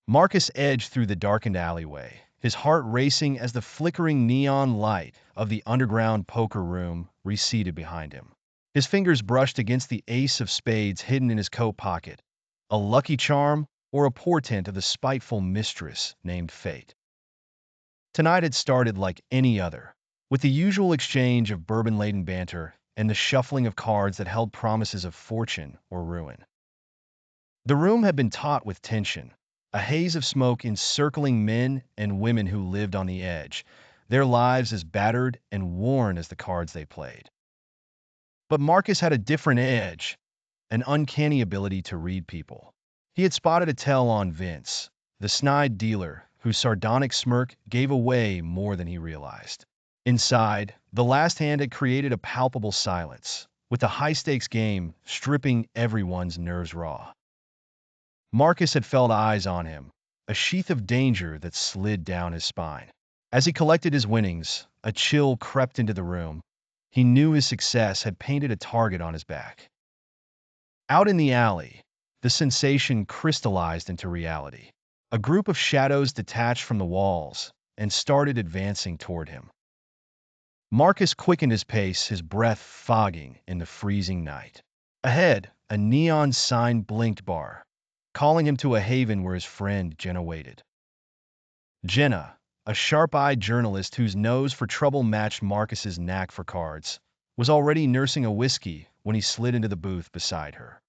Marcus edged through the darkened alleyway, his heart racing as the flickering neon light of the underground poker room receded behind him. His fingers brushed against the ace of spades hidden in his coat pocket, a lucky charm or a portent of the spiteful mistress named Fate. Tonight had started like any other, with the usual exchange of bourbon-laden banter and the shuffling of cards that held promises of fortune or ruin. The room had been taut with tension, a haze of smoke encircling men and women who lived on the edge, their lives as battered and worn as the cards they played. But Marcus had a different edge, an uncanny ability to read people. He had spotted a tell on Vince, the snide dealer whose sardonic smirk gave away more than he realized. Inside, the last hand had created a palpable silence, with the high-stakes game stripping everyone's nerves raw. Marcus had felt eyes on him, a sheath of danger that slid down his spine. As he collected his winnings, a chill crept into the room. He knew his success had painted a target on his back. Out in the alley, the sensation crystallized into reality. A group of shadows detached from the walls and started advancing toward him. Marcus quickened his pace, his breath fogging in the freezing night. Ahead, a neon sign blinked bar, calling him to a haven where his friend Jenna waited. Jenna, a sharp-eyed journalist whose nose for trouble matched Marcus's knack for cards, was already nursing a whiskey when he slid into the booth beside her.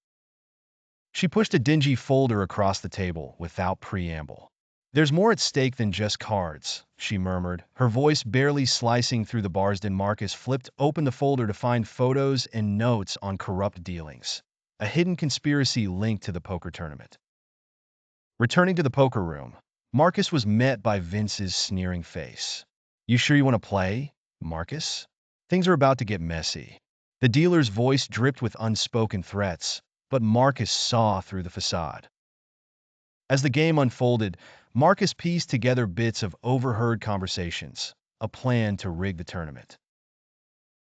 She pushed a dingy folder across the table without preamble. "There's more at stake than just cards," she murmured, her voice barely slicing through the bars. Then Marcus flipped open the folder to find photos and notes on corrupt dealings, a hidden conspiracy linked to the poker tournament. Returning to the poker room, Marcus was met by Vince's sneering face. "You sure you want to play, Marcus? Things are about to get messy." The dealer's voice dripped with unspoken threats, but Marcus saw through the facade. As the game unfolded, Marcus pieced together bits of overheard conversations, a plan to rig the tournament.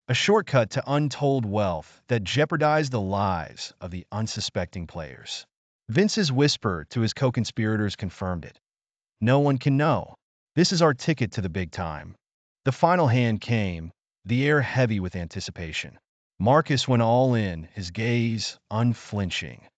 A shortcut to untold wealth that jeopardized the lives of the unsuspecting players. Vince's whisper to his co-conspirators confirmed it. "No one can know. This is our ticket to the big time." The final hand came, the air heavy with anticipation. Marcus went all in, his gaze unflinching.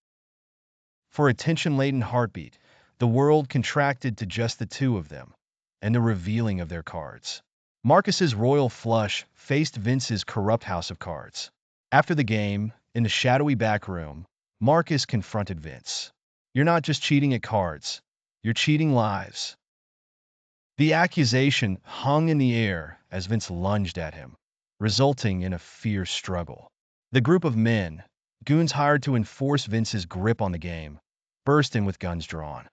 For a tension-laden heartbeat, the world contracted to just the two of them, and the revealing of their cards. Marcus's royal flush faced Vince's corrupt house of cards. After the game, in the shadowy back room, Marcus confronted Vince. "You're not just cheating at cards, you're cheating lives." The accusation hung in the air as Vince lunged at him, resulting in a fierce struggle. The group of men, goons hired to enforce Vince's grip on the game, burst in with guns drawn.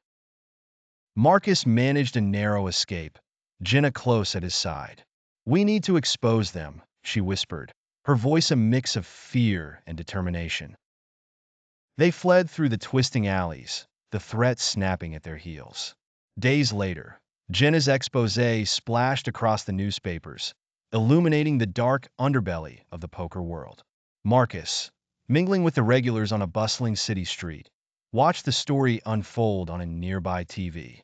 Marcus managed a narrow escape, Jenna close at his side. "We need to expose them," she whispered, her voice a mix of fear and determination. They fled through the twisting alleys, the threat snapping at their heels. Days later, Jenna's exposé splashed across the newspapers, illuminating the dark underbelly of the poker world. Marcus, mingling with the regulars on a bustling city street, watched the story unfold on a nearby TV.